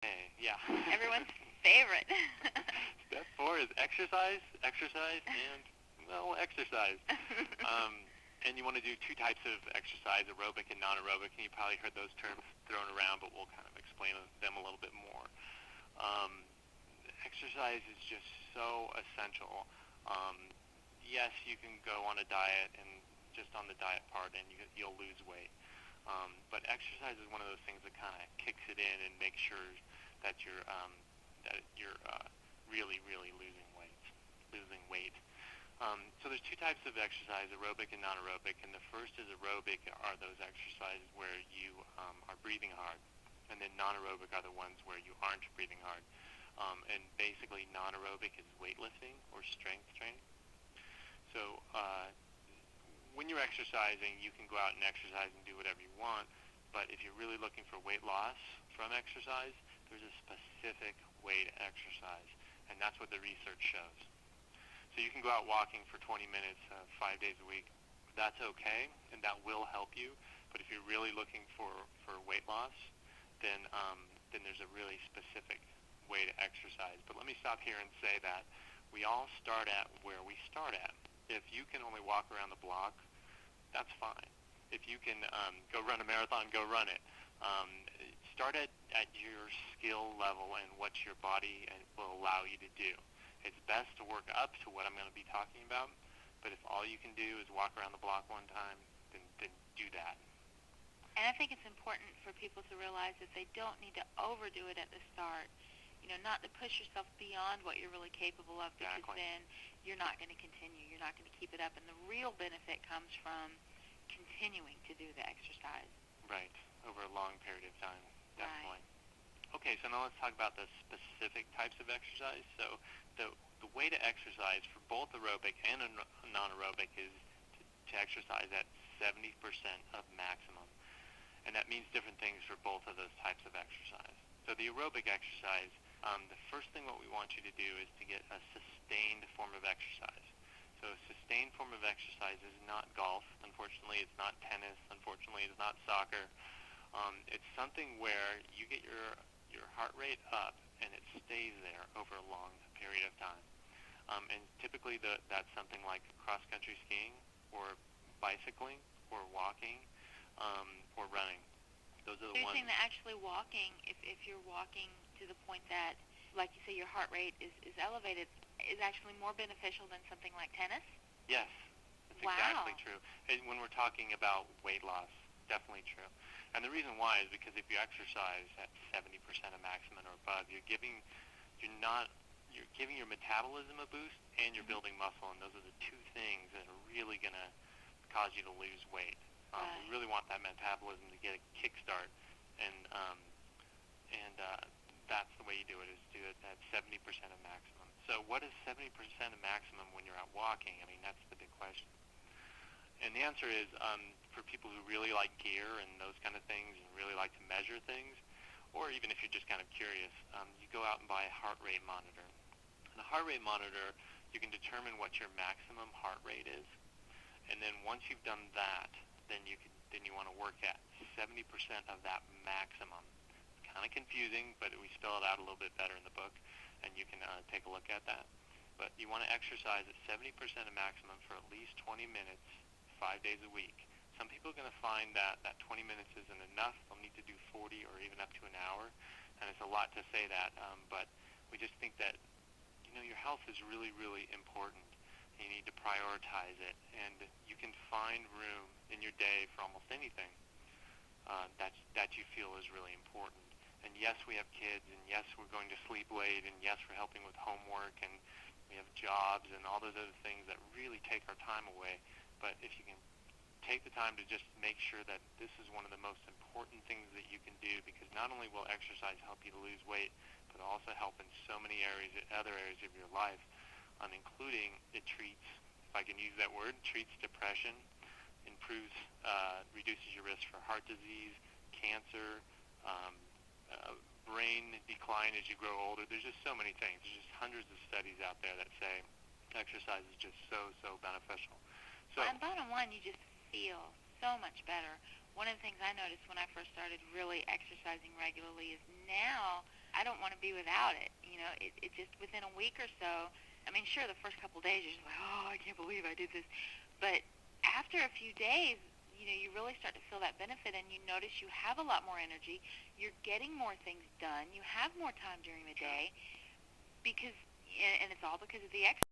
Hey, yeah. Everyone's favorite. Step 4 is exercise, and, well, exercise. Um, and you want to do two types of exercise, aerobic and non-aerobic, and you probably heard those terms thrown around, but we'll kind of explain them a little bit more. Um, Exercise is just so essential. Um, yes, you can go on a diet and just on the diet part, and you'll lose weight. But exercise is one of those things that kind of kicks it in and makes sure that you're really, really losing weight. Losing weight. So there's two types of exercise, aerobic and non-aerobic. And the first is aerobic are those exercises where you are breathing hard, and then non-aerobic are the ones where you aren't breathing hard. And basically, non-aerobic is weightlifting or strength training. So when you're exercising, you can go out and exercise and do whatever you want. But if you're really looking for weight loss from exercise, there's a specific way to exercise, and that's what the research shows. So you can go out walking for 20 minutes 5 days a week. That's okay, and that will help you. But if you're really looking for weight loss, then there's a really specific way to exercise. But let me stop here and say that we all start at where we start at. If you can only walk around the block, that's fine. If you can go run a marathon, go run it. Um, Start at your skill level and what your body will allow you to do. It's best to work up to what I'm going to be talking about, but if all you can do is walk around the block one time, then do that. And I think it's important for people to realize that they don't need to overdo it at the start. Not to push yourself beyond what you're really capable of, because Exactly. then you're not going to continue. You're not going to keep it up. And the real benefit comes from continuing to do the exercise. Right, over a long period of time, Right. definitely. Okay, so now let's talk about the specific types of exercise. So the way to exercise for both aerobic and non-aerobic is to exercise at 70% of maximum. And that means different things for both of those types of exercise. So the aerobic exercise, the first thing what we want you to do is to get a sustained form of exercise. So a sustained form of exercise is not golf. Unfortunately, it's not tennis. Unfortunately, it's not soccer. It's something where you get your heart rate up and it stays there over a long period of time. And typically that's something like cross-country skiing or bicycling or walking or running. Those are So the you're ones. saying that actually walking, if you're walking to the point that, like you say, your heart rate is elevated, is actually more beneficial than something like tennis? Yes, that's exactly Wow. true. And when we're talking about weight loss, definitely true. And the reason why is because if you exercise at 70% of maximum or above, you're giving your metabolism a boost and you're Mm-hmm. building muscle, and those are the two things that are really going to cause you to lose weight. We Right. really want that metabolism to get a kickstart, and that's the way you do it, is do it at 70% of maximum. So what is 70% of maximum when you're out walking? I mean, that's the big question. And the answer is, for people who really like gear and those kind of things and really like to measure things, or even if you're just kind of curious, you go out and buy a heart rate monitor. And a heart rate monitor, you can determine what your maximum heart rate is. And then once you've done that, then you want to work at 70% of that maximum. It's kind of confusing, but we spell it out a little bit better in the book, and you can take a look at that. But you want to exercise at 70% of maximum for at least 20 minutes, 5 days a week. Some people are going to find that 20 minutes isn't enough. They'll need to do 40 or even up to an hour, and it's a lot to say that, but we just think that your health is really, really important. You need to prioritize it, and you can find room in your day for almost anything that you feel is really important. And yes, we have kids, and yes, we're going to sleep late, and yes, we're helping with homework, and we have jobs and all those other things that really take our time away. But if you can take the time to just make sure that this is one of the most important things that you can do, because not only will exercise help you to lose weight, but also help in so many other areas of your life, including it treats, if I can use that word, treats depression, improves, reduces your risk for heart disease, cancer, um, brain decline as you grow older. There's just so many things. There's just hundreds of studies out there that say exercise is just so beneficial. So, Well, and bottom line, you just feel so much better. One of the things I noticed when I first started really exercising regularly is now I be without it. It just within a week or so. I mean, sure, the first couple of days you're just like, oh, I can't believe I did this. But after a few days, you really start to feel that benefit, and you notice you have a lot more energy. You're getting more things done. You have more time during the day because, and it's all because of the exercise.